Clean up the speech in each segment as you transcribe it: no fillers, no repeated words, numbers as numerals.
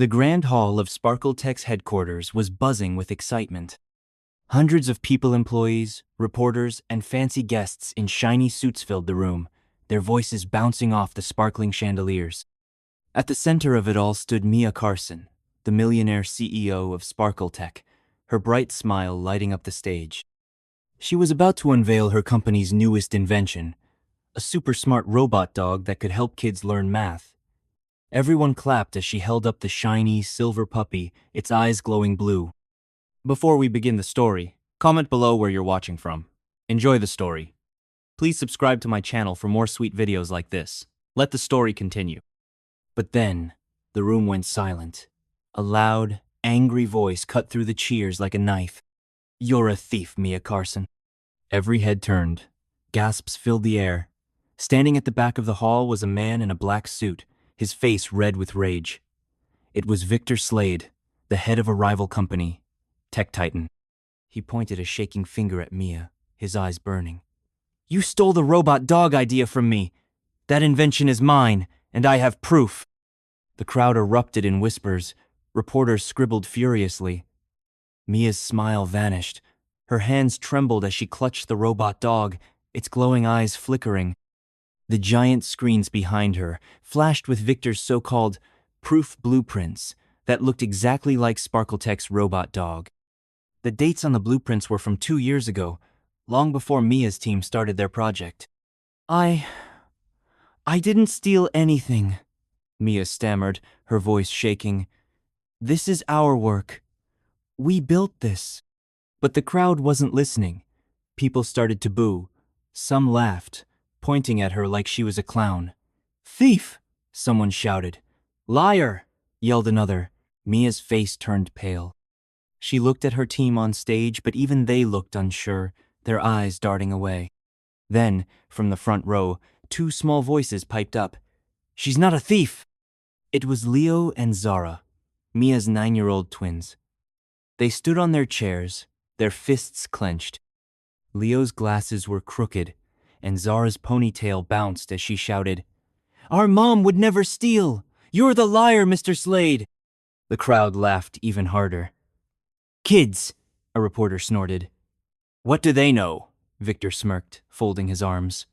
The grand hall of Sparkletech's headquarters was buzzing with excitement. Hundreds of employees, reporters, and fancy guests in shiny suits filled the room, their voices bouncing off the sparkling chandeliers. At the center of it all stood Mia Carson, the Millionaire CEO of Sparkletech, her bright smile lighting up the stage. She was about to unveil her company's newest invention, a super smart robot dog that could help kids learn math. Everyone clapped as she held up the shiny, silver puppy, its eyes glowing blue. Before we begin the story, comment below where you're watching from. Enjoy the story. Please subscribe to my channel for more sweet videos like this. Let the story continue. But then, the room went silent. A loud, angry voice cut through the cheers like a knife. "You're a thief, Mia Carson." Every head turned. Gasps filled the air. Standing at the back of the hall was a man in a black suit, his face red with rage. It was Victor Slade, the head of a rival company, Tech Titan. He pointed a shaking finger at Mia, his eyes burning. "You stole the robot dog idea from me. That invention is mine, and I have proof." The crowd erupted in whispers. Reporters scribbled furiously. Mia's smile vanished. Her hands trembled as she clutched the robot dog, its glowing eyes flickering. The giant screens behind her flashed with Victor's so-called proof blueprints that looked exactly like Sparkletech's robot dog. The dates on the blueprints were from 2 years ago, long before Mia's team started their project. I didn't steal anything," Mia stammered, her voice shaking. "This is our work. We built this." But the crowd wasn't listening. People started to boo. Some laughed, pointing at her like she was a clown. "Thief!" someone shouted. "Liar!" yelled another. Mia's face turned pale. She looked at her team on stage, but even they looked unsure, their eyes darting away. Then, from the front row, 2 small voices piped up. "She's not a thief!" It was Leo and Zara, Mia's 9-year-old twins. They stood on their chairs, their fists clenched. Leo's glasses were crooked, and Zara's ponytail bounced as she shouted, "Our mom would never steal! You're the liar, Mr. Slade!" The crowd laughed even harder. "Kids!" a reporter snorted. "What do they know?" Victor smirked, folding his arms.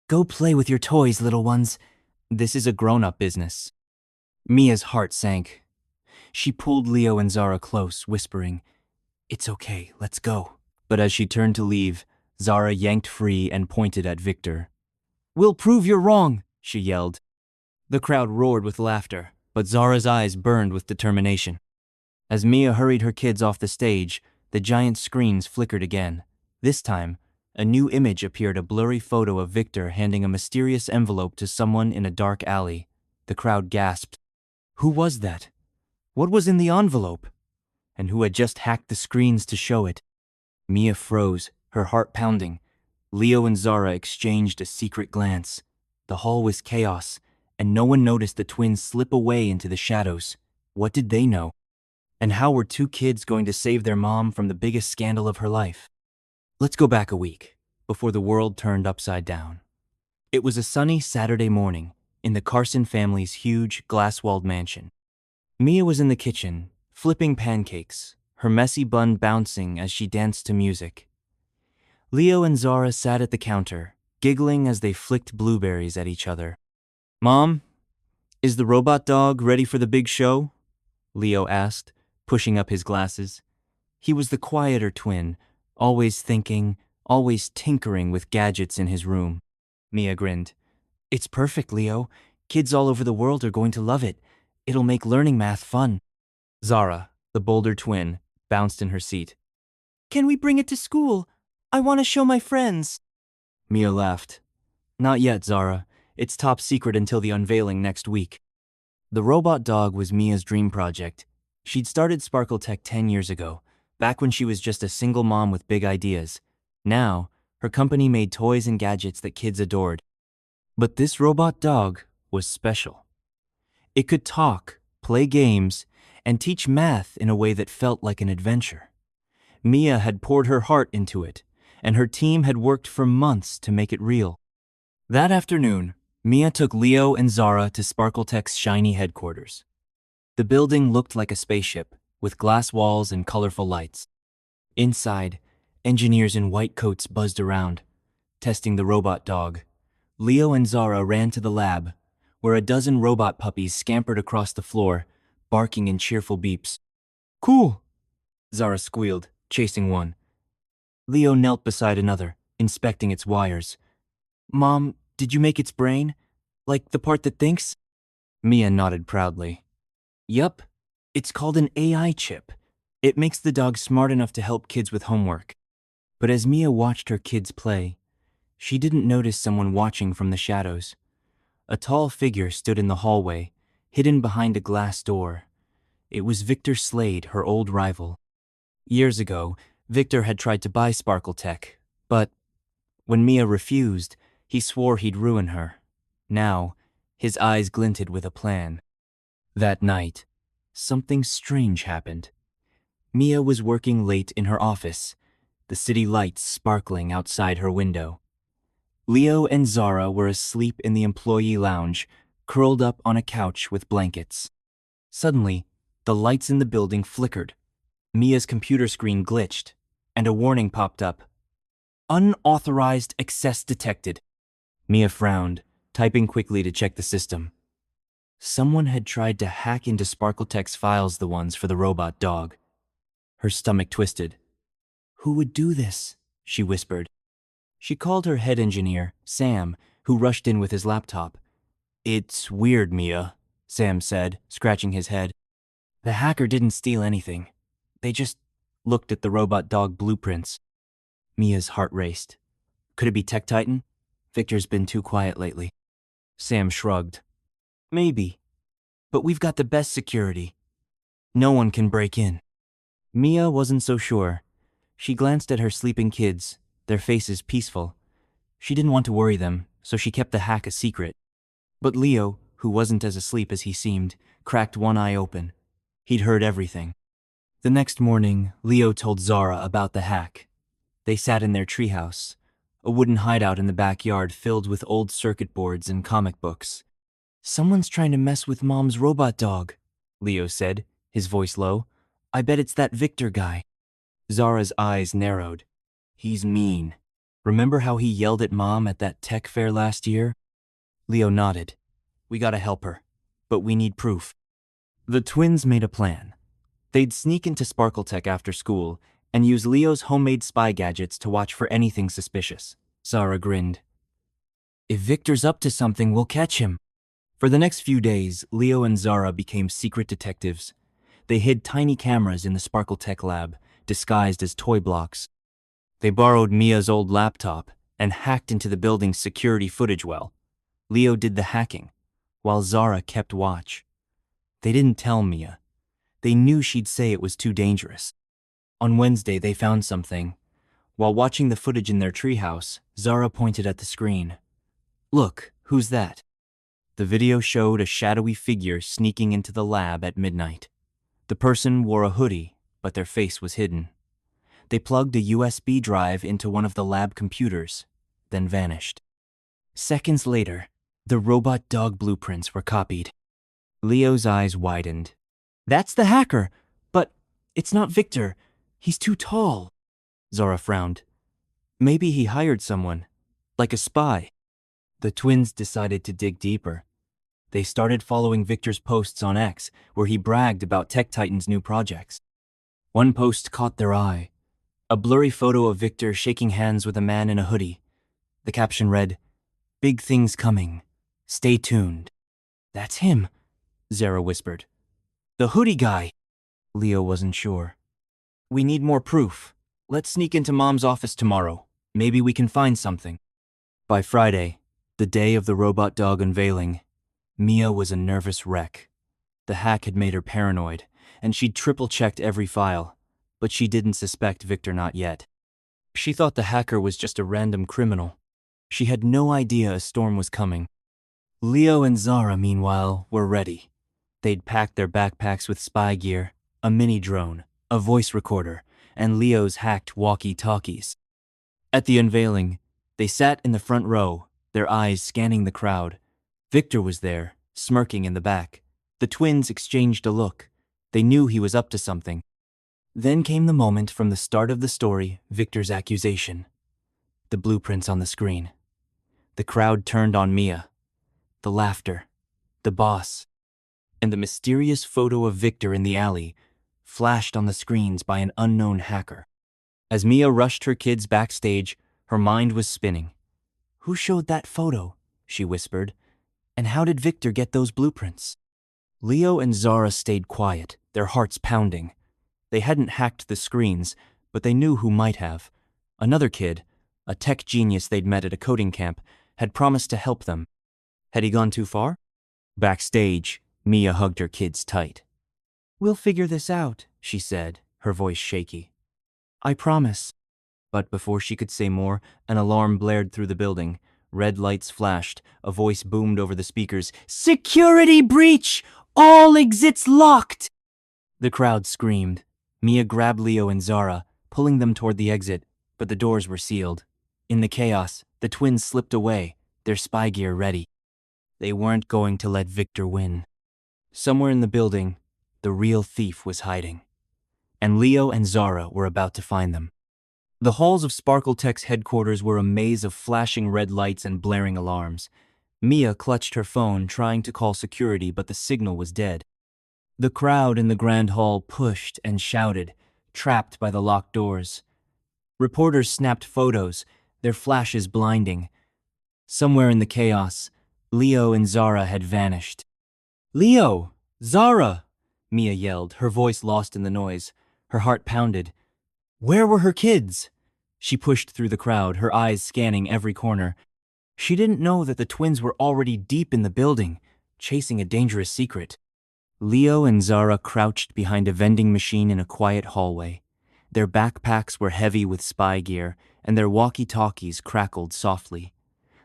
"Go play with your toys, little ones. This is a grown-up business." Mia's heart sank. She pulled Leo and Zara close, whispering, "It's okay, let's go." But as she turned to leave, Zara yanked free and pointed at Victor. "We'll prove you're wrong," she yelled. The crowd roared with laughter, but Zara's eyes burned with determination. As Mia hurried her kids off the stage, the giant screens flickered again. This time, a new image appeared, a blurry photo of Victor handing a mysterious envelope to someone in a dark alley. The crowd gasped. Who was that? What was in the envelope? And who had just hacked the screens to show it? Mia froze, her heart pounding. Leo and Zara exchanged a secret glance. The hall was chaos, and no one noticed the twins slip away into the shadows. What did they know? And how were 2 kids going to save their mom from the biggest scandal of her life? Let's go back a week, before the world turned upside down. It was a sunny Saturday morning in the Carson family's huge, glass-walled mansion. Mia was in the kitchen, flipping pancakes, her messy bun bouncing as she danced to music. Leo and Zara sat at the counter, giggling as they flicked blueberries at each other. "Mom, is the robot dog ready for the big show?" Leo asked, pushing up his glasses. He was the quieter twin, always thinking, always tinkering with gadgets in his room. Mia grinned. "It's perfect, Leo. Kids all over the world are going to love it. It'll make learning math fun." Zara, the bolder twin, bounced in her seat. "Can we bring it to school? I want to show my friends." Mia laughed. "Not yet, Zara. It's top secret until the unveiling next week." The robot dog was Mia's dream project. She'd started Sparkletech 10 years ago, back when she was just a single mom with big ideas. Now, her company made toys and gadgets that kids adored. But this robot dog was special. It could talk, play games, and teach math in a way that felt like an adventure. Mia had poured her heart into it, and her team had worked for months to make it real. That afternoon, Mia took Leo and Zara to Sparkletech's shiny headquarters. The building looked like a spaceship, with glass walls and colorful lights. Inside, engineers in white coats buzzed around, testing the robot dog. Leo and Zara ran to the lab, where a dozen robot puppies scampered across the floor, barking in cheerful beeps. Cool, Zara squealed, chasing one. Leo knelt beside another, inspecting its wires. Mom, did you make its brain? Like the part that thinks? Mia nodded proudly. Yup, it's called an AI chip. It makes the dog smart enough to help kids with homework. But as Mia watched her kids play, she didn't notice someone watching from the shadows. A tall figure stood in the hallway, hidden behind a glass door. It was Victor Slade, her old rival. Years ago, Victor had tried to buy Sparkle Tech, but when Mia refused, he swore he'd ruin her. Now, his eyes glinted with a plan. That night, something strange happened. Mia was working late in her office, the city lights sparkling outside her window. Leo and Zara were asleep in the employee lounge, curled up on a couch with blankets. Suddenly, the lights in the building flickered. Mia's computer screen glitched, and a warning popped up. Unauthorized access detected. Mia frowned, typing quickly to check the system. Someone had tried to hack into Sparkletech's files, the ones for the robot dog. Her stomach twisted. Who would do this? She whispered. She called her head engineer, Sam, who rushed in with his laptop. It's weird, Mia, Sam said, scratching his head. The hacker didn't steal anything. They just looked at the robot dog blueprints. Mia's heart raced. Could it be Tech Titan? Victor's been too quiet lately. Sam shrugged. Maybe. But we've got the best security. No one can break in. Mia wasn't so sure. She glanced at her sleeping kids, their faces peaceful. She didn't want to worry them, so she kept the hack a secret. But Leo, who wasn't as asleep as he seemed, cracked one eye open. He'd heard everything. The next morning, Leo told Zara about the hack. They sat in their treehouse, a wooden hideout in the backyard filled with old circuit boards and comic books. Someone's trying to mess with Mom's robot dog, Leo said, his voice low. I bet it's that Victor guy. Zara's eyes narrowed. He's mean. Remember how he yelled at Mom at that tech fair last year? Leo nodded. We gotta help her, but we need proof. The twins made a plan. They'd sneak into Sparkletech after school and use Leo's homemade spy gadgets to watch for anything suspicious. Zara grinned. If Victor's up to something, we'll catch him. For the next few days, Leo and Zara became secret detectives. They hid tiny cameras in the Sparkletech lab, disguised as toy blocks. They borrowed Mia's old laptop and hacked into the building's security footage well. Leo did the hacking, while Zara kept watch. They didn't tell Mia. They knew she'd say it was too dangerous. On Wednesday, they found something. While watching the footage in their treehouse, Zara pointed at the screen. Look, who's that? The video showed a shadowy figure sneaking into the lab at midnight. The person wore a hoodie, but their face was hidden. They plugged a USB drive into one of the lab computers, then vanished. Seconds later, the robot dog blueprints were copied. Leo's eyes widened. That's the hacker, but it's not Victor. He's too tall. Zara frowned. Maybe he hired someone, like a spy. The twins decided to dig deeper. They started following Victor's posts on X, where he bragged about Tech Titan's new projects. One post caught their eye. A blurry photo of Victor shaking hands with a man in a hoodie. The caption read, Big things coming. Stay tuned. That's him, Zara whispered. The hoodie guy. Leo wasn't sure. We need more proof. Let's sneak into Mom's office tomorrow. Maybe we can find something. By Friday, the day of the robot dog unveiling, Mia was a nervous wreck. The hack had made her paranoid, and she'd triple-checked every file, but she didn't suspect Victor not yet. She thought the hacker was just a random criminal. She had no idea a storm was coming. Leo and Zara, meanwhile, were ready. They'd packed their backpacks with spy gear, a mini drone, a voice recorder, and Leo's hacked walkie-talkies. At the unveiling, they sat in the front row, their eyes scanning the crowd. Victor was there, smirking in the back. The twins exchanged a look. They knew he was up to something. Then came the moment from the start of the story, Victor's accusation. The blueprints on the screen. The crowd turned on Mia. The laughter. The boss. And the mysterious photo of Victor in the alley, flashed on the screens by an unknown hacker. As Mia rushed her kids backstage, her mind was spinning. "Who showed that photo?" she whispered. "And how did Victor get those blueprints?" Leo and Zara stayed quiet, their hearts pounding. They hadn't hacked the screens, but they knew who might have. Another kid, a tech genius they'd met at a coding camp, had promised to help them. Had he gone too far? Backstage, Mia hugged her kids tight. "We'll figure this out," she said, her voice shaky. "I promise." But before she could say more, an alarm blared through the building. Red lights flashed. A voice boomed over the speakers. "Security breach! All exits locked!" The crowd screamed. Mia grabbed Leo and Zara, pulling them toward the exit, but the doors were sealed. In the chaos, the twins slipped away, their spy gear ready. They weren't going to let Victor win. Somewhere in the building, the real thief was hiding. And Leo and Zara were about to find them. The halls of Sparkle Tech's headquarters were a maze of flashing red lights and blaring alarms. Mia clutched her phone, trying to call security, but the signal was dead. The crowd in the grand hall pushed and shouted, trapped by the locked doors. Reporters snapped photos, their flashes blinding. Somewhere in the chaos, Leo and Zara had vanished. "Leo! Zara!" Mia yelled, her voice lost in the noise. Her heart pounded. Where were her kids? She pushed through the crowd, her eyes scanning every corner. She didn't know that the twins were already deep in the building, chasing a dangerous secret. Leo and Zara crouched behind a vending machine in a quiet hallway. Their backpacks were heavy with spy gear, and their walkie-talkies crackled softly.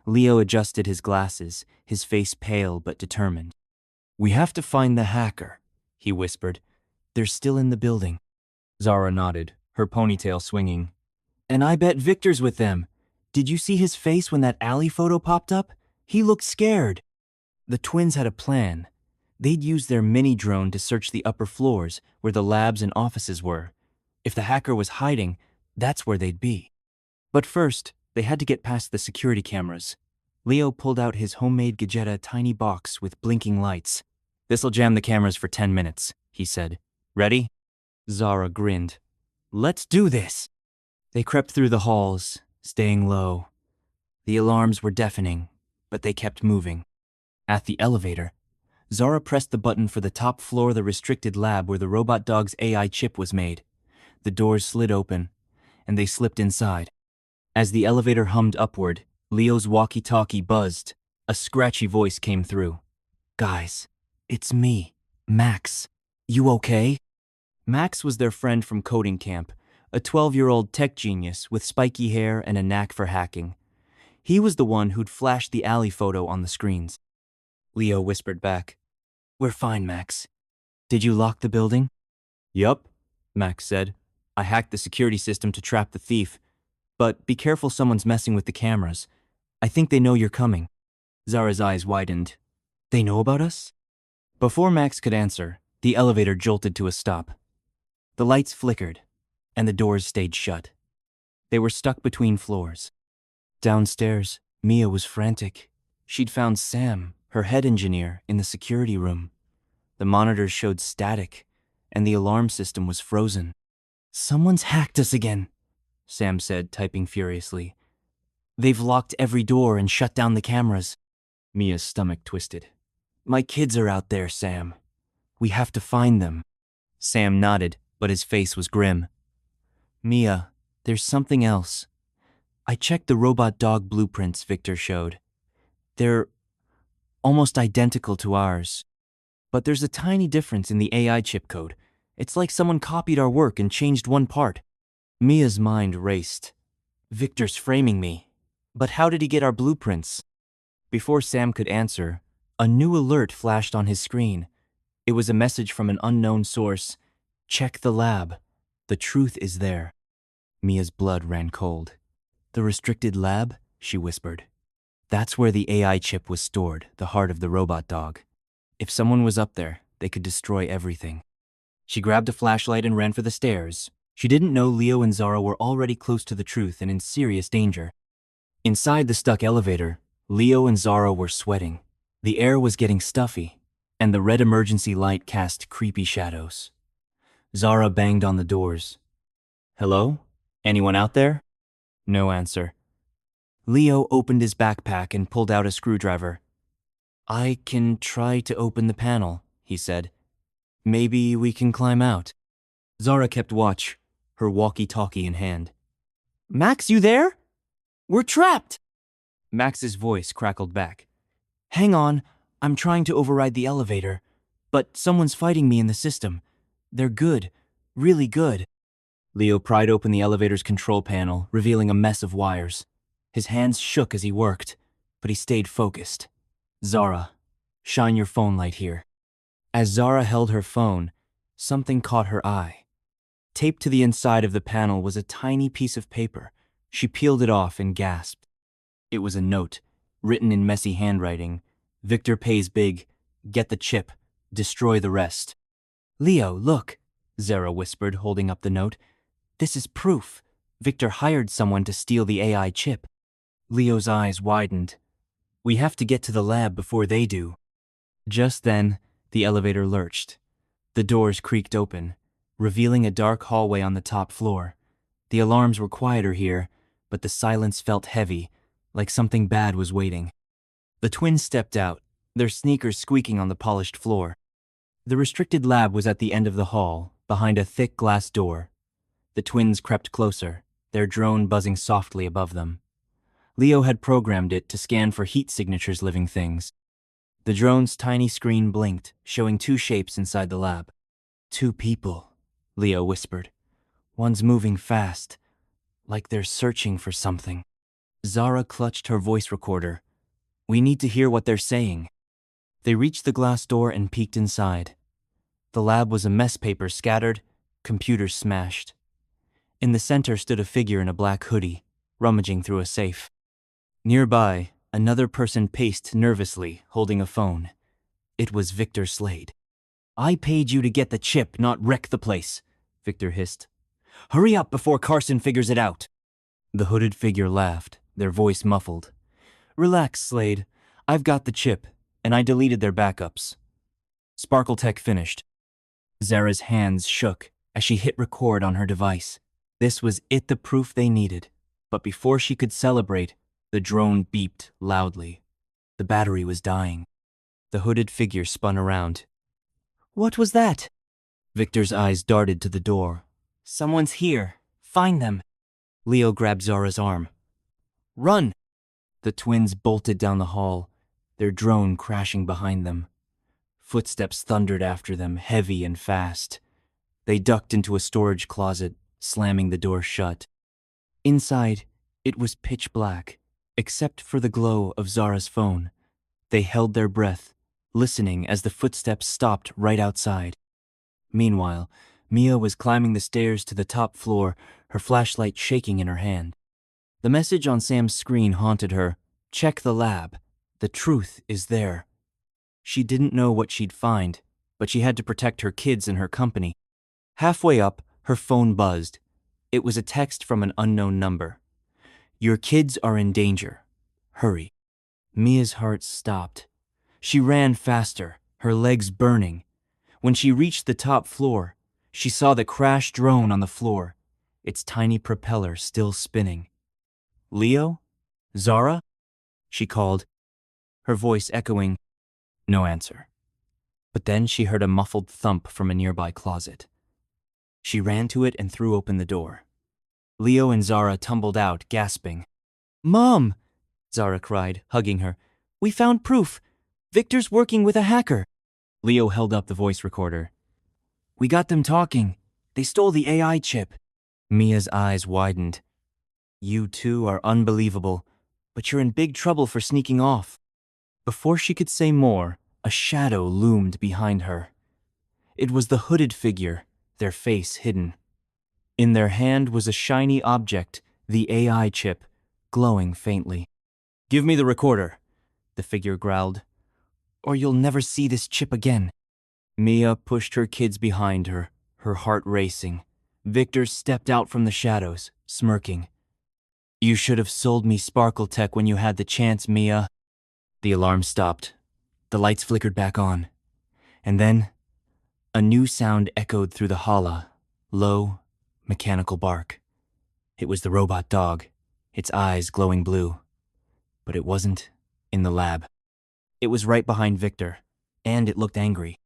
Leo adjusted his glasses, his face pale but determined. "We have to find the hacker," he whispered. "They're still in the building." Zara nodded, her ponytail swinging. "And I bet Victor's with them. Did you see his face when that alley photo popped up? He looked scared." The twins had a plan. They'd use their mini-drone to search the upper floors where the labs and offices were. If the hacker was hiding, that's where they'd be. But first, they had to get past the security cameras. Leo pulled out his homemade Gadgeta tiny box with blinking lights. "This'll jam the cameras for 10 minutes, he said. "Ready?" Zara grinned. "Let's do this." They crept through the halls, staying low. The alarms were deafening, but they kept moving. At the elevator, Zara pressed the button for the top floor of the restricted lab where the robot dog's AI chip was made. The doors slid open, and they slipped inside. As the elevator hummed upward, Leo's walkie-talkie buzzed. A scratchy voice came through. "Guys, it's me, Max. You okay?" Max was their friend from coding camp, a 12-year-old tech genius with spiky hair and a knack for hacking. He was the one who'd flashed the alley photo on the screens. Leo whispered back, "We're fine, Max. Did you lock the building?" "Yup," Max said. "I hacked the security system to trap the thief. But be careful, someone's messing with the cameras. I think they know you're coming." Zara's eyes widened. "They know about us?" Before Max could answer, the elevator jolted to a stop. The lights flickered, and the doors stayed shut. They were stuck between floors. Downstairs, Mia was frantic. She'd found Sam, her head engineer, in the security room. The monitors showed static, and the alarm system was frozen. "Someone's hacked us again," Sam said, typing furiously. "They've locked every door and shut down the cameras." Mia's stomach twisted. "My kids are out there, Sam. We have to find them." Sam nodded, but his face was grim. "Mia, there's something else. I checked the robot dog blueprints Victor showed. They're almost identical to ours. But there's a tiny difference in the AI chip code. It's like someone copied our work and changed one part." Mia's mind raced. "Victor's framing me. But how did he get our blueprints?" Before Sam could answer, a new alert flashed on his screen. It was a message from an unknown source. "Check the lab. The truth is there." Mia's blood ran cold. "The restricted lab?" she whispered. "That's where the AI chip was stored, the heart of the robot dog. If someone was up there, they could destroy everything. She grabbed a flashlight and ran for the stairs. She didn't know Leo and Zara were already close to the truth and in serious danger. Inside the stuck elevator, Leo and Zara were sweating. The air was getting stuffy, and the red emergency light cast creepy shadows. Zara banged on the doors. "Hello? Anyone out there?" No answer. Leo opened his backpack and pulled out a screwdriver. "I can try to open the panel," he said. "Maybe we can climb out." Zara kept watch, her walkie-talkie in hand. "Max, you there? We're trapped!" Max's voice crackled back. "Hang on, I'm trying to override the elevator, but someone's fighting me in the system. They're good, really good." Leo pried open the elevator's control panel, revealing a mess of wires. His hands shook as he worked, but he stayed focused. "Zara, shine your phone light here." As Zara held her phone, something caught her eye. Taped to the inside of the panel was a tiny piece of paper. She peeled it off and gasped. It was a note, written in messy handwriting. "Victor pays big. Get the chip. Destroy the rest." "Leo, look," Zara whispered, holding up the note. "This is proof. Victor hired someone to steal the AI chip." Leo's eyes widened. "We have to get to the lab before they do." Just then, the elevator lurched. The doors creaked open, revealing a dark hallway on the top floor. The alarms were quieter here, but the silence felt heavy, like something bad was waiting. The twins stepped out, their sneakers squeaking on the polished floor. The restricted lab was at the end of the hall, behind a thick glass door. The twins crept closer, their drone buzzing softly above them. Leo had programmed it to scan for heat signatures living things. The drone's tiny screen blinked, showing two shapes inside the lab. "Two people," Leo whispered. "One's moving fast, like they're searching for something." Zara clutched her voice recorder. "We need to hear what they're saying." They reached the glass door and peeked inside. The lab was a mess, paper scattered, computers smashed. In the center stood a figure in a black hoodie, rummaging through a safe. Nearby, another person paced nervously, holding a phone. It was Victor Slade. "I paid you to get the chip, not wreck the place," Victor hissed. "Hurry up before Carson figures it out." The hooded figure laughed, their voice muffled. "Relax, Slade. I've got the chip, and I deleted their backups." Sparkle Tech finished. Zara's hands shook as she hit record on her device. This was the proof they needed. But before she could celebrate, the drone beeped loudly. The battery was dying. The hooded figure spun around. "What was that?" Victor's eyes darted to the door. "Someone's here. Find them." Leo grabbed Zara's arm. "Run!" The twins bolted down the hall, their drone crashing behind them. Footsteps thundered after them, heavy and fast. They ducked into a storage closet, slamming the door shut. Inside, it was pitch black, except for the glow of Zara's phone. They held their breath, listening as the footsteps stopped right outside. Meanwhile, Mia was climbing the stairs to the top floor, her flashlight shaking in her hand. The message on Sam's screen haunted her. "Check the lab. The truth is there." She didn't know what she'd find, but she had to protect her kids and her company. Halfway up, her phone buzzed. It was a text from an unknown number. "Your kids are in danger. Hurry." Mia's heart stopped. She ran faster, her legs burning. When she reached the top floor, she saw the crashed drone on the floor, its tiny propeller still spinning. "Leo? Zara?" she called, her voice echoing. No answer. But then she heard a muffled thump from a nearby closet. She ran to it and threw open the door. Leo and Zara tumbled out, gasping. "Mom!" Zara cried, hugging her. "We found proof. Victor's working with a hacker." Leo held up the voice recorder. "We got them talking. They stole the AI chip." Mia's eyes widened. "You two are unbelievable, but you're in big trouble for sneaking off." Before she could say more, a shadow loomed behind her. It was the hooded figure, their face hidden. In their hand was a shiny object, the AI chip, glowing faintly. "Give me the recorder," the figure growled, "or you'll never see this chip again." Mia pushed her kids behind her, her heart racing. Victor stepped out from the shadows, smirking. You should have sold me Sparkle Tech when you had the chance, Mia. The alarm stopped. The lights flickered back on. And then, a new sound echoed through the holla, low, mechanical bark. It was the robot dog, its eyes glowing blue. But it wasn't in the lab. It was right behind Victor, and it looked angry.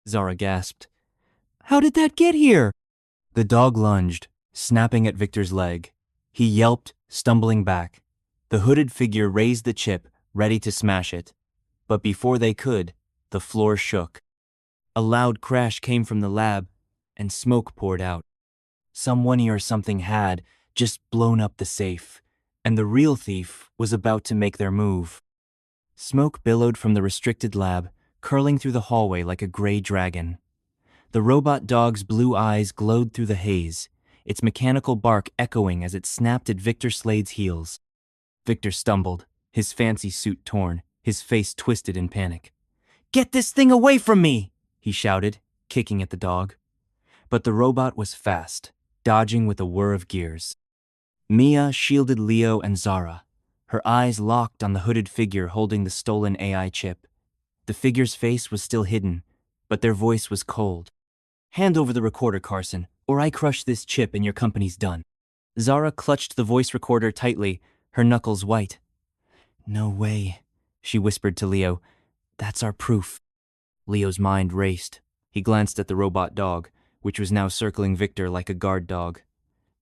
Zara gasped. How did that get here? The dog lunged, snapping at Victor's leg. He yelped, stumbling back. The hooded figure raised the chip, ready to smash it. But before they could, the floor shook. A loud crash came from the lab, and smoke poured out. Someone or something had just blown up the safe, and the real thief was about to make their move. Smoke billowed from the restricted lab, curling through the hallway like a gray dragon. The robot dog's blue eyes glowed through the haze, its mechanical bark echoing as it snapped at Victor Slade's heels. Victor stumbled, his fancy suit torn, his face twisted in panic. Get this thing away from me! He shouted, kicking at the dog. But the robot was fast, dodging with a whir of gears. Mia shielded Leo and Zara, her eyes locked on the hooded figure holding the stolen AI chip. The figure's face was still hidden, but their voice was cold. Hand over the recorder, Carson, or I crush this chip and your company's done. Zara clutched the voice recorder tightly, her knuckles white. No way, she whispered to Leo. That's our proof. Leo's mind raced. He glanced at the robot dog, which was now circling Victor like a guard dog.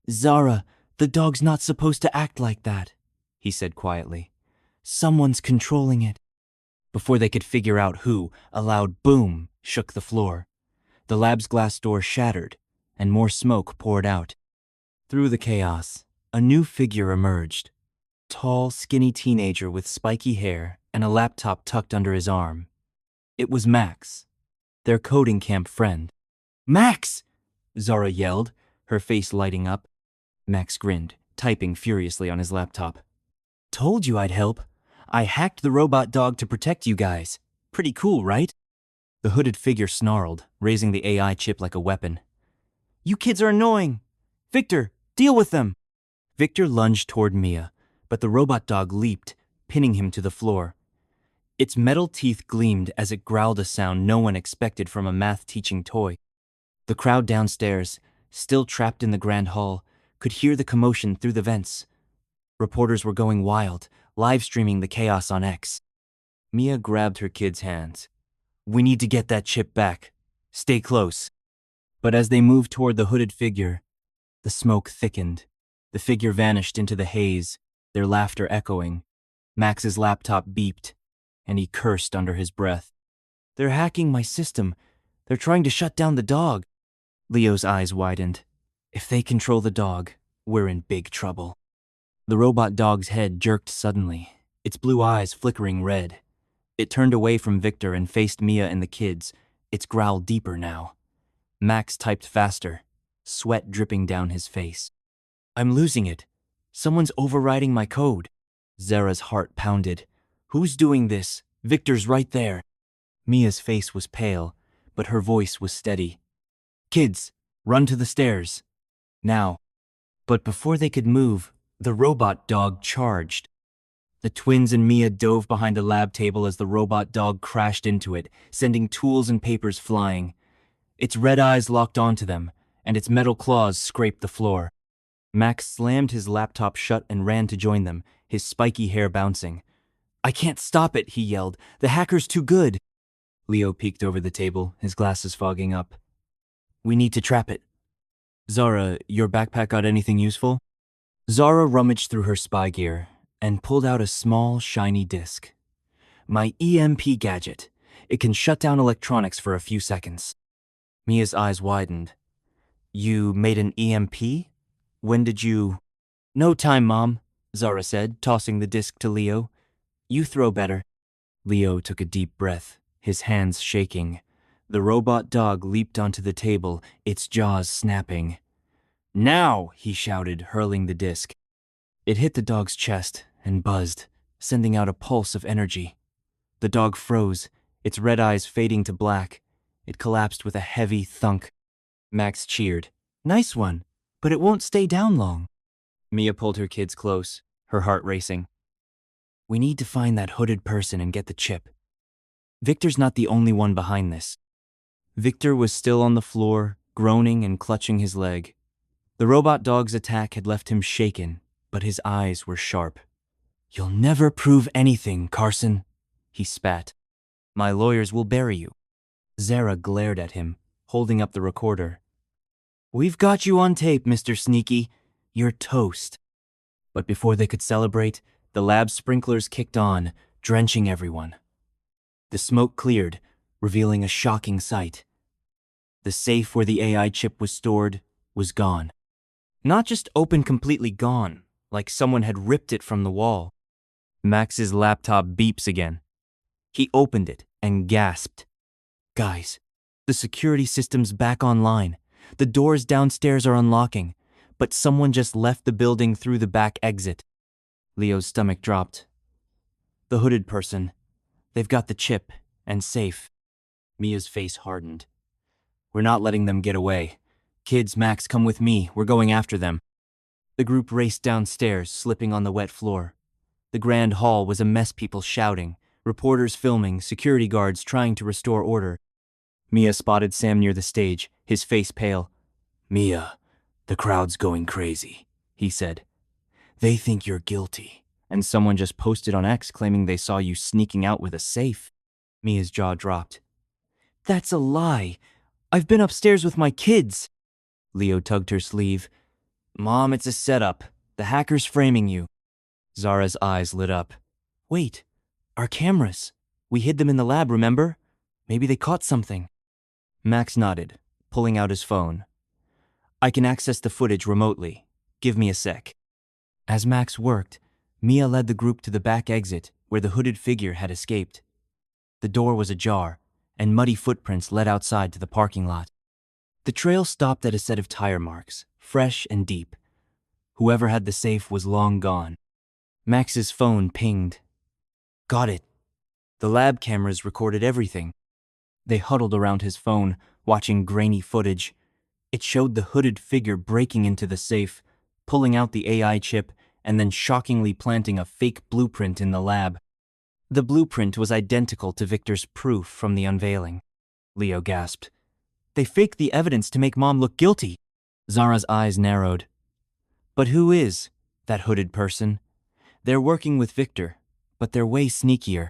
Zara, the dog's not supposed to act like that, he said quietly. Someone's controlling it. Before they could figure out who, a loud boom shook the floor. The lab's glass door shattered, and more smoke poured out. Through the chaos, a new figure emerged. Tall, skinny teenager with spiky hair and a laptop tucked under his arm. It was Max, their coding camp friend. Max! Zara yelled, her face lighting up. Max grinned, typing furiously on his laptop. Told you I'd help. I hacked the robot dog to protect you guys. Pretty cool, right? The hooded figure snarled, raising the AI chip like a weapon. You kids are annoying! Victor, deal with them! Victor lunged toward Mia, but the robot dog leaped, pinning him to the floor. Its metal teeth gleamed as it growled a sound no one expected from a math-teaching toy. The crowd downstairs, still trapped in the grand hall, could hear the commotion through the vents. Reporters were going wild, live-streaming the chaos on X. Mia grabbed her kid's hands. We need to get that chip back. Stay close. But as they moved toward the hooded figure, the smoke thickened. The figure vanished into the haze, their laughter echoing. Max's laptop beeped, and he cursed under his breath. They're hacking my system. They're trying to shut down the dog. Leo's eyes widened. If they control the dog, we're in big trouble. The robot dog's head jerked suddenly, its blue eyes flickering red. It turned away from Victor and faced Mia and the kids, its growl deeper now. Max typed faster, sweat dripping down his face. I'm losing it. Someone's overriding my code. Zara's heart pounded. Who's doing this? Victor's right there. Mia's face was pale, but her voice was steady. Kids, run to the stairs. Now. But before they could move, the robot dog charged. The twins and Mia dove behind a lab table as the robot dog crashed into it, sending tools and papers flying. Its red eyes locked onto them, and its metal claws scraped the floor. Max slammed his laptop shut and ran to join them, his spiky hair bouncing. I can't stop it, he yelled. The hacker's too good. Leo peeked over the table, his glasses fogging up. We need to trap it. Zara, your backpack got anything useful? Zara rummaged through her spy gear and pulled out a small, shiny disc. My EMP gadget. It can shut down electronics for a few seconds. Mia's eyes widened. You made an EMP? When did you... No time, Mom, Zara said, tossing the disc to Leo. You throw better. Leo took a deep breath, his hands shaking. The robot dog leaped onto the table, its jaws snapping. Now, he shouted, hurling the disc. It hit the dog's chest and buzzed, sending out a pulse of energy. The dog froze, its red eyes fading to black, It collapsed with a heavy thunk. Max cheered. Nice one, but it won't stay down long. Mia pulled her kids close, her heart racing. We need to find that hooded person and get the chip. Victor's not the only one behind this. Victor was still on the floor, groaning and clutching his leg. The robot dog's attack had left him shaken, but his eyes were sharp. You'll never prove anything, Carson, he spat. My lawyers will bury you. Zara glared at him, holding up the recorder. We've got you on tape, Mr. Sneaky. You're toast. But before they could celebrate, the lab sprinklers kicked on, drenching everyone. The smoke cleared, revealing a shocking sight. The safe where the AI chip was stored was gone. Not just open, completely gone, like someone had ripped it from the wall. Max's laptop beeps again. He opened it and gasped. Guys, the security system's back online. The doors downstairs are unlocking, but someone just left the building through the back exit. Leo's stomach dropped. The hooded person. They've got the chip and safe. Mia's face hardened. We're not letting them get away. Kids, Max, come with me. We're going after them. The group raced downstairs, slipping on the wet floor. The grand hall was a mess, people shouting, reporters filming, security guards trying to restore order. Mia spotted Sam near the stage, his face pale. Mia, the crowd's going crazy, he said. They think you're guilty, and someone just posted on X claiming they saw you sneaking out with a safe. Mia's jaw dropped. That's a lie. I've been upstairs with my kids. Leo tugged her sleeve. Mom, it's a setup. The hacker's framing you. Zara's eyes lit up. Wait, our cameras. We hid them in the lab, remember? Maybe they caught something. Max nodded, pulling out his phone. I can access the footage remotely. Give me a sec. As Max worked, Mia led the group to the back exit where the hooded figure had escaped. The door was ajar, and muddy footprints led outside to the parking lot. The trail stopped at a set of tire marks, fresh and deep. Whoever had the safe was long gone. Max's phone pinged. Got it. The lab cameras recorded everything. They huddled around his phone, watching grainy footage. It showed the hooded figure breaking into the safe, pulling out the AI chip, and then shockingly planting a fake blueprint in the lab. The blueprint was identical to Victor's proof from the unveiling. Leo gasped. They faked the evidence to make Mom look guilty. Zara's eyes narrowed. But who is that hooded person? They're working with Victor, but they're way sneakier.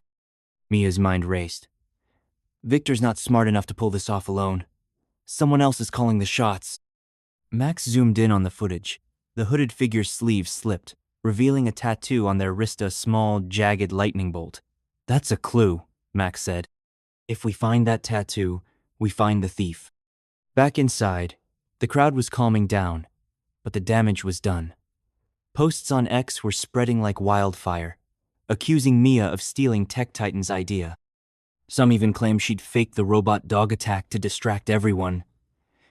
Mia's mind raced. Victor's not smart enough to pull this off alone. Someone else is calling the shots. Max zoomed in on the footage. The hooded figure's sleeve slipped, revealing a tattoo on their wrist, a small, jagged lightning bolt. That's a clue, Max said. If we find that tattoo, we find the thief. Back inside, the crowd was calming down, but the damage was done. Posts on X were spreading like wildfire, accusing Mia of stealing Tech Titan's idea. Some even claimed she'd faked the robot dog attack to distract everyone.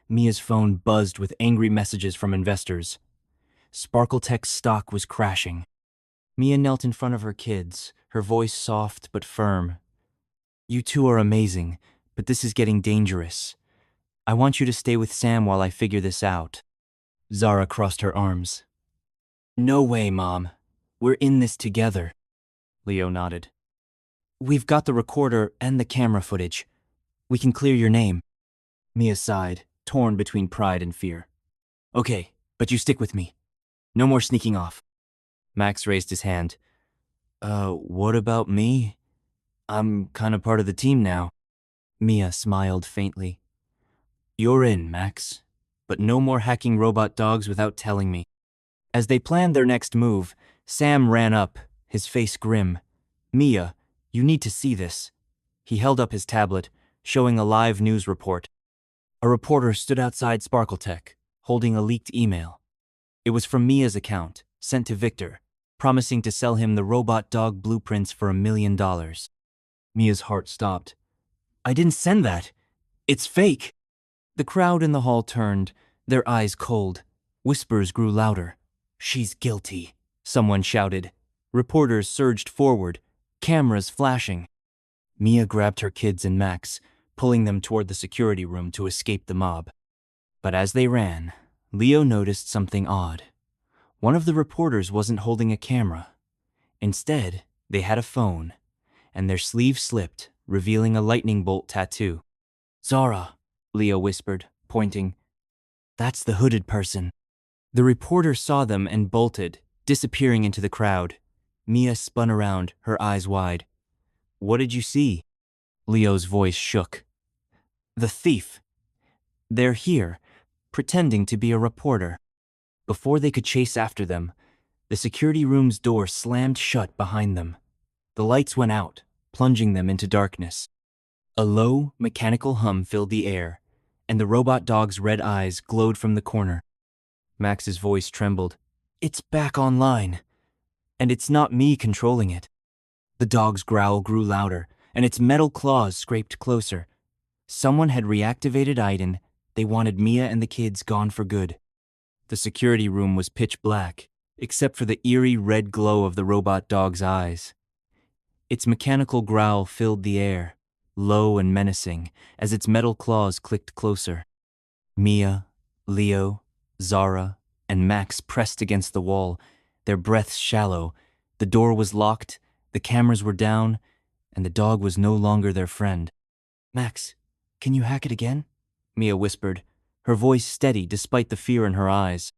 Mia's phone buzzed with angry messages from investors. Sparkle Tech's stock was crashing. Mia knelt in front of her kids, her voice soft but firm. You two are amazing, but this is getting dangerous. I want you to stay with Sam while I figure this out. Zara crossed her arms. No way, Mom. We're in this together. Leo nodded. We've got the recorder and the camera footage. We can clear your name. Mia sighed, torn between pride and fear. Okay, but you stick with me. No more sneaking off. Max raised his hand. What about me? I'm kind of part of the team now. Mia smiled faintly. You're in, Max. But no more hacking robot dogs without telling me. As they planned their next move, Sam ran up, his face grim. Mia, you need to see this. He held up his tablet, showing a live news report. A reporter stood outside Sparkletech, holding a leaked email. It was from Mia's account, sent to Victor, promising to sell him the robot dog blueprints for $1 million. Mia's heart stopped. I didn't send that. It's fake. The crowd in the hall turned, their eyes cold. Whispers grew louder. She's guilty, someone shouted. Reporters surged forward, cameras flashing. Mia grabbed her kids and Max, pulling them toward the security room to escape the mob. But as they ran, Leo noticed something odd. One of the reporters wasn't holding a camera. Instead, they had a phone, and their sleeve slipped, revealing a lightning bolt tattoo. "Zara," Leo whispered, pointing. "That's the hooded person." The reporter saw them and bolted, disappearing into the crowd. Mia spun around, her eyes wide. "What did you see?" Leo's voice shook. "The thief. They're here, pretending to be a reporter." Before they could chase after them, the security room's door slammed shut behind them. The lights went out, plunging them into darkness. A low, mechanical hum filled the air, and the robot dog's red eyes glowed from the corner. Max's voice trembled. "It's back online, and it's not me controlling it." The dog's growl grew louder, and its metal claws scraped closer. Someone had reactivated Aiden. They wanted Mia and the kids gone for good. The security room was pitch black, except for the eerie red glow of the robot dog's eyes. Its mechanical growl filled the air, low and menacing, as its metal claws clicked closer. Mia, Leo, Zara, and Max pressed against the wall, their breaths shallow. The door was locked, the cameras were down, and the dog was no longer their friend. "Max, can you hack it again?" Mia whispered, her voice steady despite the fear in her eyes.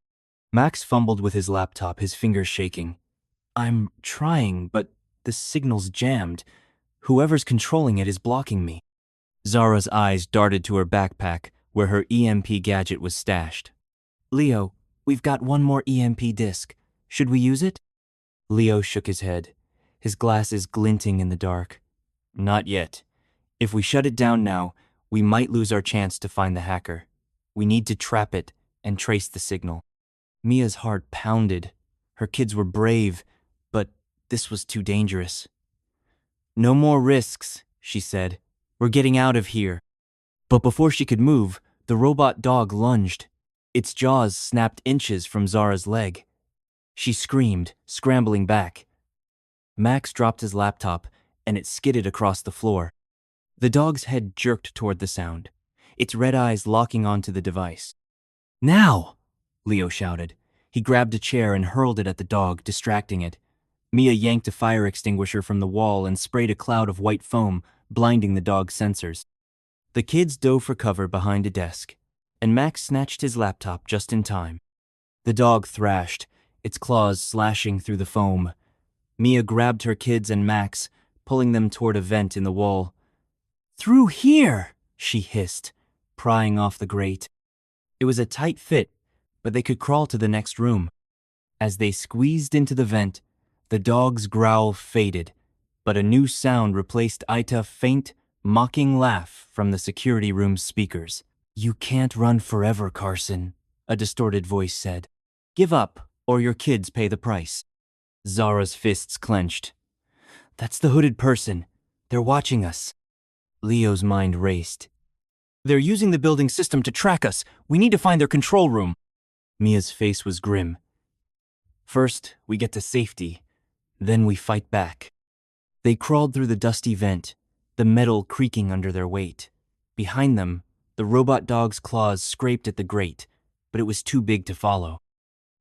Max fumbled with his laptop, his fingers shaking. "I'm trying, but the signal's jammed. Whoever's controlling it is blocking me." Zara's eyes darted to her backpack, where her EMP gadget was stashed. "Leo, we've got one more EMP disc. Should we use it?" Leo shook his head, his glasses glinting in the dark. "Not yet. If we shut it down now, we might lose our chance to find the hacker. We need to trap it and trace the signal." Mia's heart pounded. Her kids were brave, but this was too dangerous. "No more risks," she said. "We're getting out of here." But before she could move, the robot dog lunged. Its jaws snapped inches from Zara's leg. She screamed, scrambling back. Max dropped his laptop, and it skidded across the floor. The dog's head jerked toward the sound, its red eyes locking onto the device. "Now!" Leo shouted. He grabbed a chair and hurled it at the dog, distracting it. Mia yanked a fire extinguisher from the wall and sprayed a cloud of white foam, blinding the dog's sensors. The kids dove for cover behind a desk, and Max snatched his laptop just in time. The dog thrashed, its claws slashing through the foam. Mia grabbed her kids and Max, pulling them toward a vent in the wall. "Through here!" she hissed, prying off the grate. It was a tight fit, but they could crawl to the next room. As they squeezed into the vent, the dog's growl faded, but a new sound replaced Aita's faint, mocking laugh from the security room's speakers. "You can't run forever, Carson," a distorted voice said. "Give up, or your kids pay the price." Zara's fists clenched. "That's the hooded person. They're watching us." Leo's mind raced. "They're using the building system to track us. We need to find their control room." Mia's face was grim. "First, we get to safety. Then we fight back." They crawled through the dusty vent, the metal creaking under their weight. Behind them, the robot dog's claws scraped at the grate, but it was too big to follow.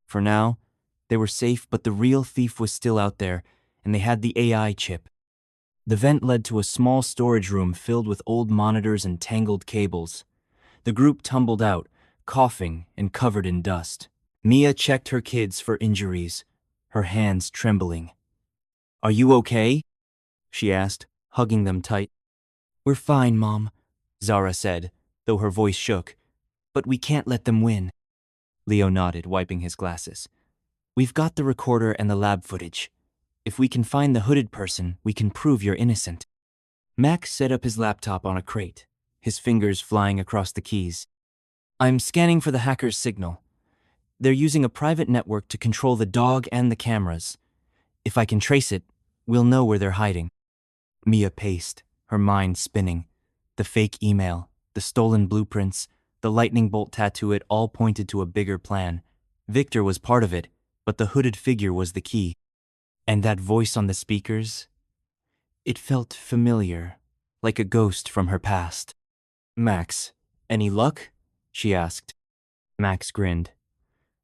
For now, they were safe, but the real thief was still out there, and they had the AI chip. The vent led to a small storage room filled with old monitors and tangled cables. The group tumbled out, coughing and covered in dust. Mia checked her kids for injuries, her hands trembling. "Are you okay?" she asked, hugging them tight. "We're fine, Mom," Zara said, though her voice shook. "But we can't let them win." Leo nodded, wiping his glasses. "We've got the recorder and the lab footage. If we can find the hooded person, we can prove you're innocent." Max set up his laptop on a crate, his fingers flying across the keys. "I'm scanning for the hacker's signal. They're using a private network to control the dog and the cameras. If I can trace it, we'll know where they're hiding." Mia paced, her mind spinning. The fake email, the stolen blueprints, the lightning bolt tattoo, it all pointed to a bigger plan. Victor was part of it, but the hooded figure was the key. And that voice on the speakers? It felt familiar, like a ghost from her past. Max, any luck? She asked. Max grinned.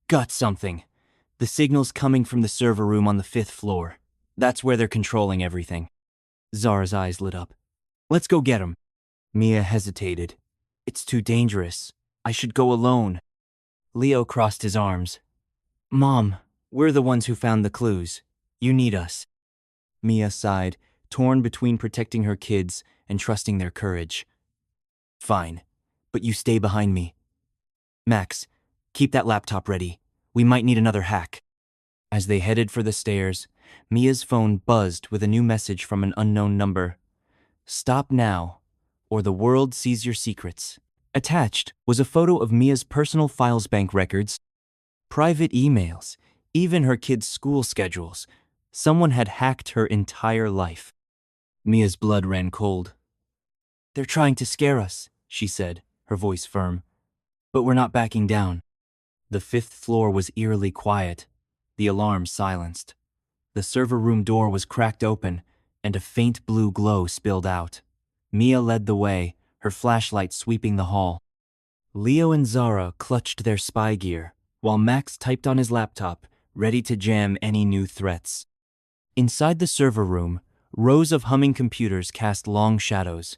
Got something. The signal's coming from the server room on the 5th floor. That's where they're controlling everything. Zara's eyes lit up. Let's go get him. Mia hesitated. It's too dangerous. I should go alone. Leo crossed his arms. Mom, we're the ones who found the clues. You need us. Mia sighed, torn between protecting her kids and trusting their courage. Fine, but you stay behind me. Max, keep that laptop ready. We might need another hack. As they headed for the stairs, Mia's phone buzzed with a new message from an unknown number. Stop now, or the world sees your secrets. Attached was a photo of Mia's personal files bank records, private emails, even her kids' school schedules. Someone had hacked her entire life. Mia's blood ran cold. They're trying to scare us, she said, her voice firm. But we're not backing down. The 5th floor was eerily quiet, the alarm silenced. The server room door was cracked open, and a faint blue glow spilled out. Mia led the way, her flashlight sweeping the hall. Leo and Zara clutched their spy gear, while Max typed on his laptop, ready to jam any new threats. Inside the server room, rows of humming computers cast long shadows.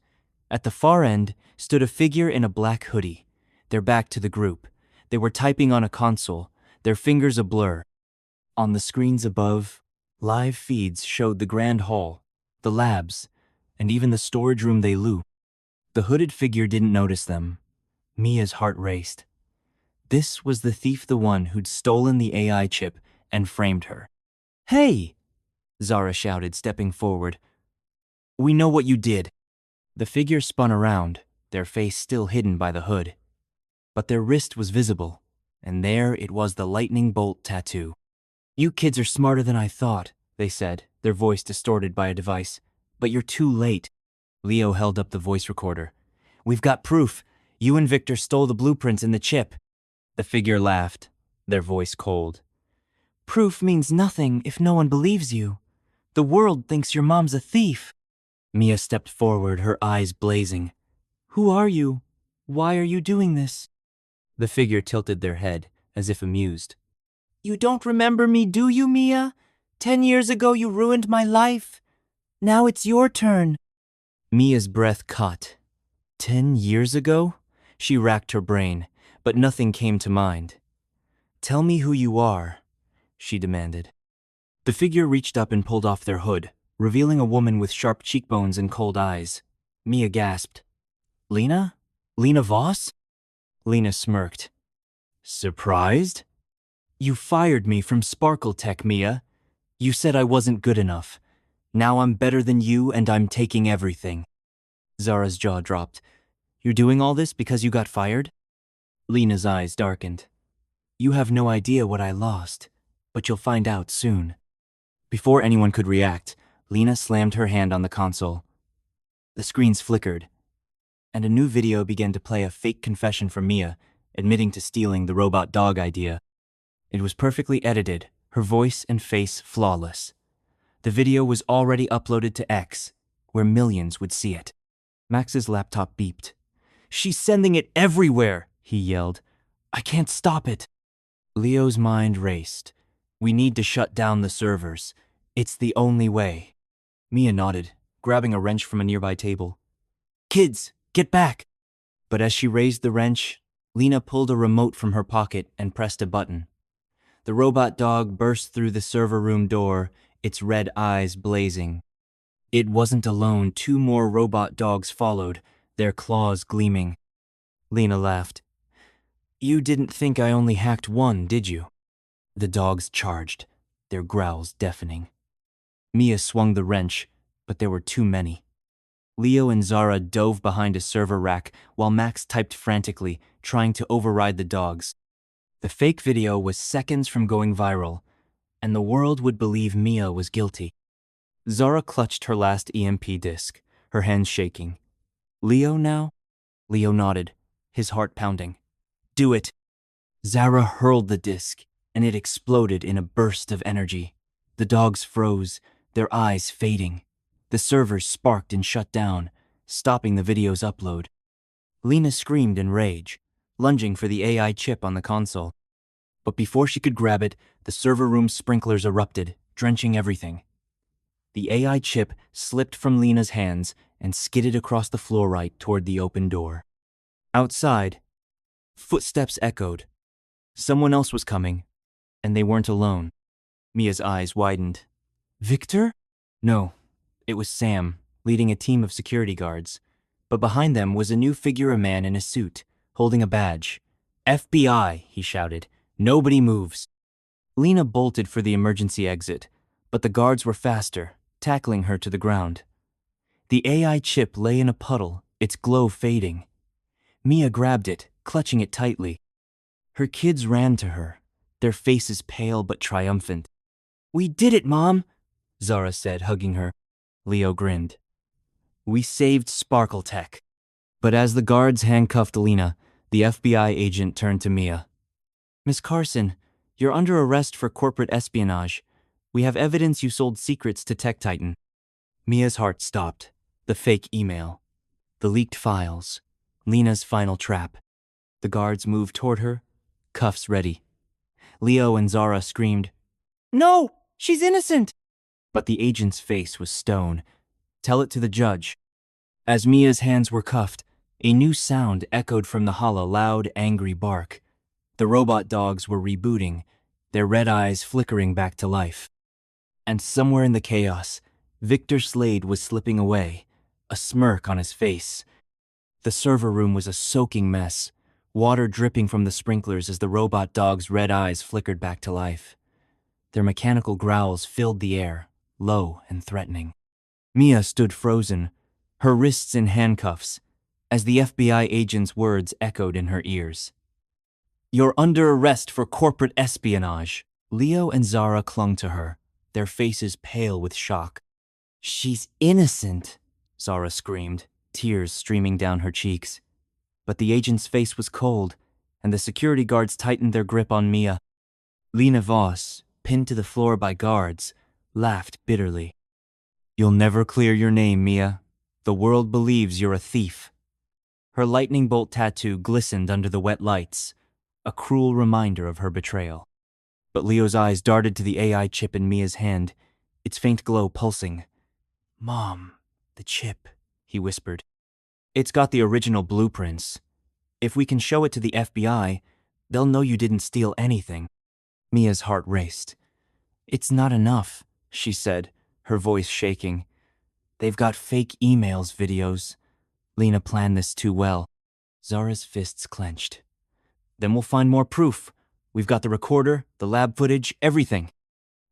At the far end stood a figure in a black hoodie, their back to the group. They were typing on a console, their fingers a blur. On the screens above, live feeds showed the grand hall, the labs, and even the storage room they loot. The hooded figure didn't notice them. Mia's heart raced. This was the thief, the one who'd stolen the AI chip and framed her. Hey! Zara shouted, stepping forward. We know what you did. The figure spun around, their face still hidden by the hood. But their wrist was visible, and there it was, the lightning bolt tattoo. You kids are smarter than I thought, they said, their voice distorted by a device. But you're too late. Leo held up the voice recorder. We've got proof. You and Victor stole the blueprints and the chip. The figure laughed, their voice cold. Proof means nothing if no one believes you. The world thinks your mom's a thief. Mia stepped forward, her eyes blazing. Who are you? Why are you doing this? The figure tilted their head, as if amused. You don't remember me, do you, Mia? 10 years ago you ruined my life. Now it's your turn. Mia's breath caught. 10 years ago? She racked her brain, but nothing came to mind. Tell me who you are, she demanded. The figure reached up and pulled off their hood, revealing a woman with sharp cheekbones and cold eyes. Mia gasped. Lena? Lena Voss? Lena smirked. Surprised? You fired me from Sparkle Tech, Mia. You said I wasn't good enough. Now I'm better than you and I'm taking everything. Zara's jaw dropped. You're doing all this because you got fired? Lena's eyes darkened. You have no idea what I lost, but you'll find out soon. Before anyone could react, Lena slammed her hand on the console. The screens flickered, and a new video began to play, a fake confession from Mia, admitting to stealing the robot dog idea. It was perfectly edited, her voice and face flawless. The video was already uploaded to X, where millions would see it. Max's laptop beeped. She's sending it everywhere, he yelled. I can't stop it. Leo's mind raced. We need to shut down the servers. It's the only way. Mia nodded, grabbing a wrench from a nearby table. Kids, get back! But as she raised the wrench, Lena pulled a remote from her pocket and pressed a button. The robot dog burst through the server room door, its red eyes blazing. It wasn't alone. 2 more robot dogs followed, their claws gleaming. Lena laughed. You didn't think I only hacked one, did you? The dogs charged, their growls deafening. Mia swung the wrench, but there were too many. Leo and Zara dove behind a server rack while Max typed frantically, trying to override the dogs. The fake video was seconds from going viral, and the world would believe Mia was guilty. Zara clutched her last EMP disc, her hands shaking. Leo now? Leo nodded, his heart pounding. Do it. Zara hurled the disc, and it exploded in a burst of energy. The dogs froze, their eyes fading. The servers sparked and shut down, stopping the video's upload. Lena screamed in rage, lunging for the AI chip on the console. But before she could grab it, the server room's sprinklers erupted, drenching everything. The AI chip slipped from Lena's hands and skidded across the floor right toward the open door. Outside, footsteps echoed. Someone else was coming, and they weren't alone. Mia's eyes widened. Victor? No, it was Sam, leading a team of security guards. But behind them was a new figure, a man in a suit, holding a badge. FBI, he shouted. Nobody moves. Lena bolted for the emergency exit, but the guards were faster, tackling her to the ground. The AI chip lay in a puddle, its glow fading. Mia grabbed it, clutching it tightly. Her kids ran to her, their faces pale but triumphant. We did it, Mom, Zara said, hugging her. Leo grinned. We saved Sparkle Tech. But as the guards handcuffed Lena, the FBI agent turned to Mia. Miss Carson, you're under arrest for corporate espionage. We have evidence you sold secrets to Tech Titan. Mia's heart stopped. The fake email. The leaked files. Lena's final trap. The guards moved toward her, cuffs ready. Leo and Zara screamed, No! She's innocent! But the agent's face was stone. Tell it to the judge. As Mia's hands were cuffed, a new sound echoed from the hollow, loud, angry bark. The robot dogs were rebooting, their red eyes flickering back to life. And somewhere in the chaos, Victor Slade was slipping away, a smirk on his face. The server room was a soaking mess, water dripping from the sprinklers as the robot dogs' red eyes flickered back to life. Their mechanical growls filled the air, low and threatening. Mia stood frozen, her wrists in handcuffs, as the FBI agent's words echoed in her ears. You're under arrest for corporate espionage. Leo and Zara clung to her, their faces pale with shock. She's innocent, Zara screamed, tears streaming down her cheeks. But the agent's face was cold, and the security guards tightened their grip on Mia. Lena Voss, pinned to the floor by guards, laughed bitterly. You'll never clear your name, Mia. The world believes you're a thief. Her lightning bolt tattoo glistened under the wet lights, a cruel reminder of her betrayal. But Leo's eyes darted to the AI chip in Mia's hand, its faint glow pulsing. Mom, the chip, he whispered. It's got the original blueprints. If we can show it to the FBI, they'll know you didn't steal anything. Mia's heart raced. It's not enough, she said, her voice shaking. They've got fake emails, videos. Lena planned this too well. Zara's fists clenched. Then we'll find more proof. We've got the recorder, the lab footage, everything.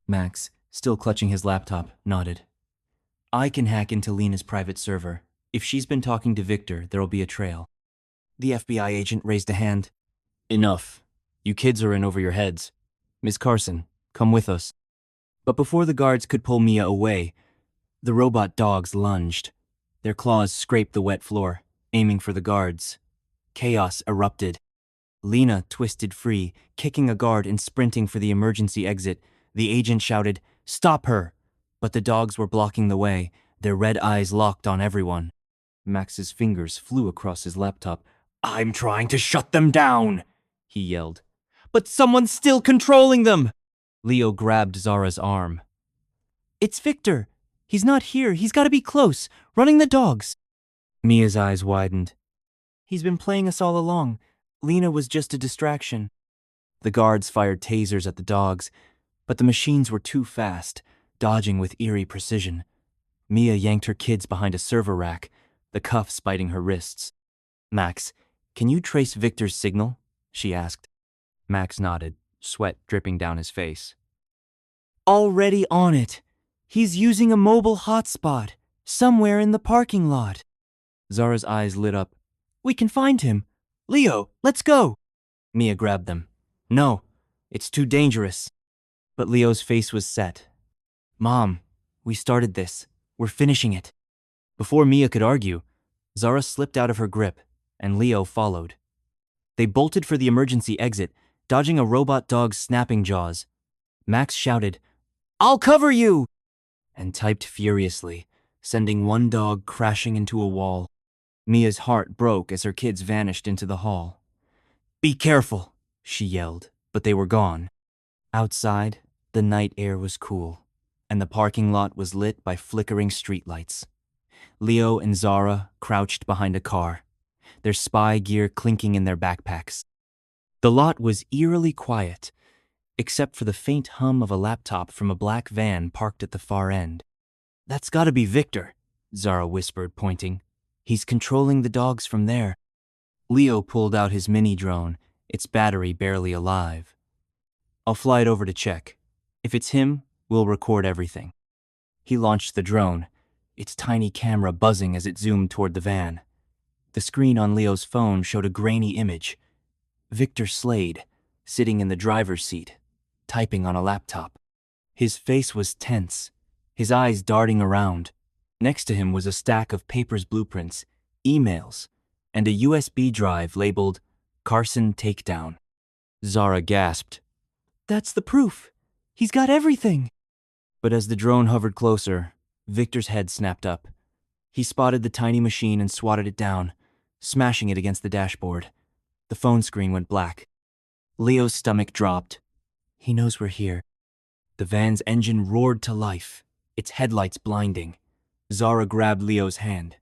Max, still clutching his laptop, nodded. I can hack into Lena's private server. If she's been talking to Victor, there'll be a trail. The FBI agent raised a hand. Enough. You kids are in over your heads. Miss Carson, come with us. But before the guards could pull Mia away, the robot dogs lunged. Their claws scraped the wet floor, aiming for the guards. Chaos erupted. Lena twisted free, kicking a guard and sprinting for the emergency exit. The agent shouted, Stop her! But the dogs were blocking the way, their red eyes locked on everyone. Max's fingers flew across his laptop. I'm trying to shut them down, he yelled. But someone's still controlling them! Leo grabbed Zara's arm. It's Victor. He's not here. He's got to be close, running the dogs. Mia's eyes widened. He's been playing us all along. Lena was just a distraction. The guards fired tasers at the dogs, but the machines were too fast, dodging with eerie precision. Mia yanked her kids behind a server rack, the cuffs biting her wrists. Max, can you trace Victor's signal? She asked. Max nodded, sweat dripping down his face. Already on it. He's using a mobile hotspot, somewhere in the parking lot. Zara's eyes lit up. We can find him. Leo, let's go. Mia grabbed them. No, it's too dangerous. But Leo's face was set. Mom, we started this. We're finishing it. Before Mia could argue, Zara slipped out of her grip, and Leo followed. They bolted for the emergency exit, dodging a robot dog's snapping jaws. Max shouted, I'll cover you! And typed furiously, sending one dog crashing into a wall. Mia's heart broke as her kids vanished into the hall. "Be careful," she yelled, but they were gone. Outside, the night air was cool, and the parking lot was lit by flickering streetlights. Leo and Zara crouched behind a car, their spy gear clinking in their backpacks. The lot was eerily quiet, except for the faint hum of a laptop from a black van parked at the far end. "That's gotta be Victor," Zara whispered, pointing. "He's controlling the dogs from there." Leo pulled out his mini drone, its battery barely alive. "I'll fly it over to check. If it's him, we'll record everything." He launched the drone, its tiny camera buzzing as it zoomed toward the van. The screen on Leo's phone showed a grainy image. Victor Slade, sitting in the driver's seat, typing on a laptop. His face was tense, his eyes darting around. Next to him was a stack of papers, blueprints, emails, and a USB drive labeled Carson Takedown. Zara gasped. "That's the proof. He's got everything." But as the drone hovered closer, Victor's head snapped up. He spotted the tiny machine and swatted it down, smashing it against the dashboard. The phone screen went black. Leo's stomach dropped. He knows we're here. The van's engine roared to life, its headlights blinding. Zara grabbed Leo's hand.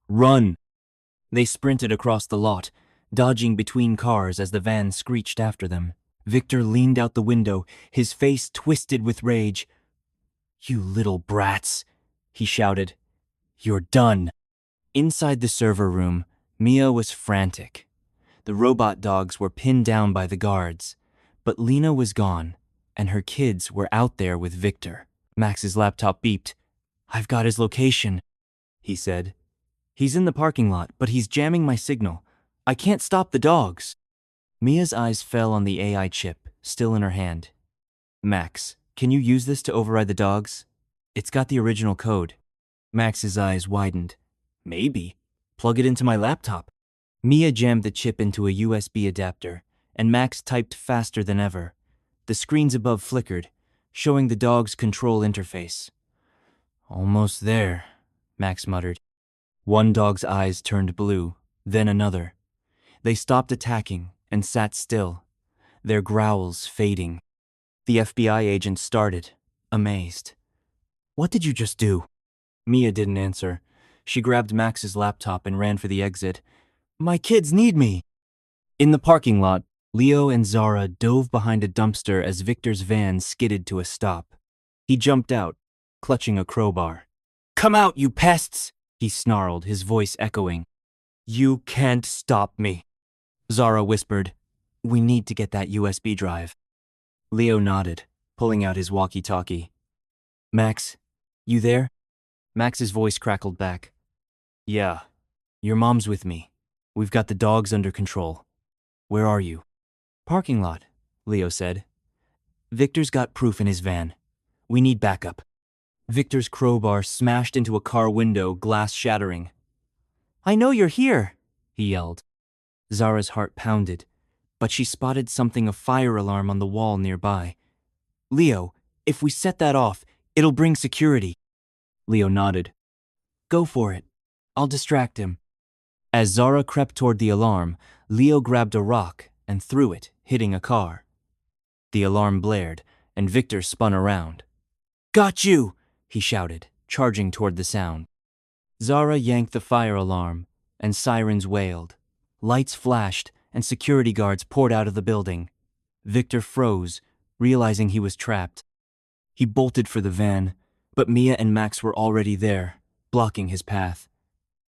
"Run!" They sprinted across the lot, dodging between cars as the van screeched after them. Victor leaned out the window, his face twisted with rage. "You little brats," he shouted. "You're done." Inside the server room, Mia was frantic. The robot dogs were pinned down by the guards, but Lena was gone, and her kids were out there with Victor. Max's laptop beeped. "I've got his location," he said. "He's in the parking lot, but he's jamming my signal. I can't stop the dogs." Mia's eyes fell on the AI chip, still in her hand. "Max, can you use this to override the dogs? It's got the original code." Max's eyes widened. "Maybe. Plug it into my laptop." Mia jammed the chip into a USB adapter, and Max typed faster than ever. The screens above flickered, showing the dog's control interface. "Almost there," Max muttered. One dog's eyes turned blue, then another. They stopped attacking and sat still, their growls fading. The FBI agent started, amazed. "What did you just do?" Mia didn't answer. She grabbed Max's laptop and ran for the exit. "My kids need me!" In the parking lot, Leo and Zara dove behind a dumpster as Victor's van skidded to a stop. He jumped out, clutching a crowbar. "Come out, you pests!" he snarled, his voice echoing. "You can't stop me." Zara whispered, "We need to get that USB drive." Leo nodded, pulling out his walkie-talkie. "Max, you there?" Max's voice crackled back. "Yeah, your mom's with me. We've got the dogs under control. Where are you?" "Parking lot," Leo said. "Victor's got proof in his van. We need backup." Victor's crowbar smashed into a car window, glass shattering. "I know you're here," he yelled. Zara's heart pounded, but she spotted something, a fire alarm on the wall nearby. "Leo, if we set that off, it'll bring security." Leo nodded. "Go for it. I'll distract him." As Zara crept toward the alarm, Leo grabbed a rock and threw it, hitting a car. The alarm blared, and Victor spun around. "Got you!" he shouted, charging toward the sound. Zara yanked the fire alarm, and sirens wailed. Lights flashed, and security guards poured out of the building. Victor froze, realizing he was trapped. He bolted for the van, but Mia and Max were already there, blocking his path.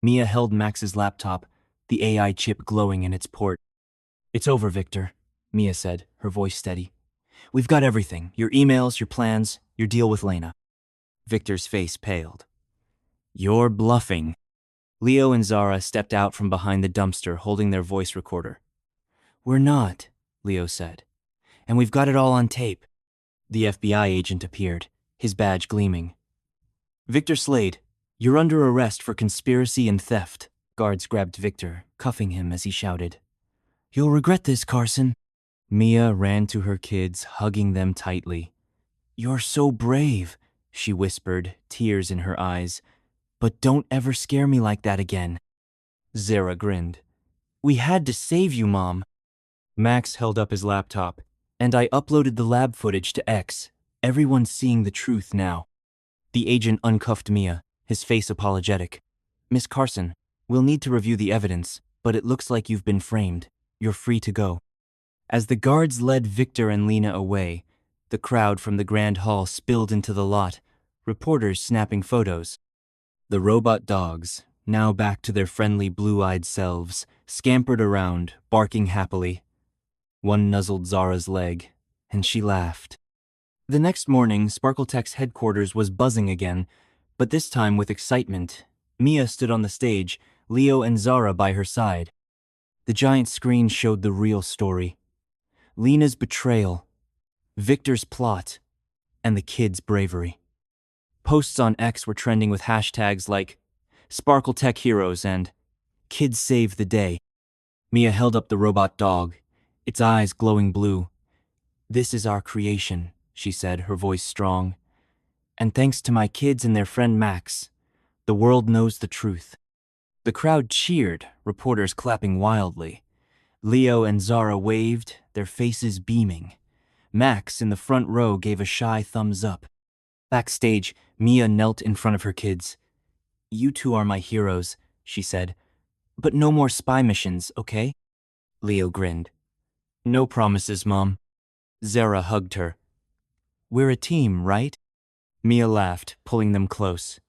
Mia held Max's laptop, the AI chip glowing in its port. "It's over, Victor," Mia said, her voice steady. "We've got everything, your emails, your plans, your deal with Lena." Victor's face paled. "You're bluffing." Leo and Zara stepped out from behind the dumpster, holding their voice recorder. "We're not," Leo said. "And we've got it all on tape." The FBI agent appeared, his badge gleaming. "Victor Slade, you're under arrest for conspiracy and theft." Guards grabbed Victor, cuffing him as he shouted, "You'll regret this, Carson." Mia ran to her kids, hugging them tightly. "You're so brave," she whispered, tears in her eyes. "But don't ever scare me like that again." Zara grinned. We had to save you, Mom. Max held up his laptop, and I uploaded the lab footage to X. Everyone's seeing the truth now. The agent uncuffed Mia, his face apologetic. Miss Carson, we'll need to review the evidence, but it looks like you've been framed. You're free to go. As the guards led Victor and Lena away, the crowd from the grand hall spilled into the lot, reporters snapping photos. The robot dogs, now back to their friendly blue-eyed selves, scampered around, barking happily. One nuzzled Zara's leg, and she laughed. The next morning, Sparkletech's headquarters was buzzing again, but this time with excitement. Mia stood on the stage, Leo and Zara by her side. The giant screen showed the real story. Lena's betrayal, Victor's plot, and the kids' bravery. Posts on X were trending with hashtags like Sparkletech Heroes and Kids Save the Day. Mia held up the robot dog, its eyes glowing blue. This is our creation, she said, her voice strong. And thanks to my kids and their friend Max, the world knows the truth. The crowd cheered, reporters clapping wildly. Leo and Zara waved, their faces beaming. Max, in the front row, gave a shy thumbs up. Backstage, Mia knelt in front of her kids. You two are my heroes, she said. But no more spy missions, okay? Leo grinned. No promises, Mom. Zara hugged her. We're a team, right? Mia laughed, pulling them close.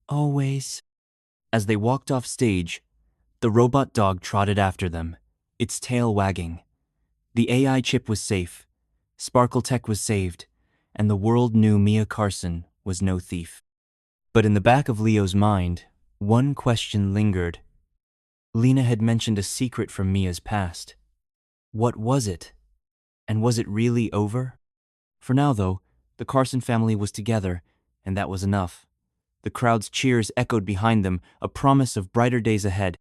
Always. As they walked off stage, the robot dog trotted after them, its tail wagging. The AI chip was safe, Sparkletech was saved, and the world knew Mia Carson was no thief. But in the back of Leo's mind, one question lingered. Lena had mentioned a secret from Mia's past. What was it? And was it really over? For now, though, the Carson family was together, and that was enough. The crowd's cheers echoed behind them, a promise of brighter days ahead.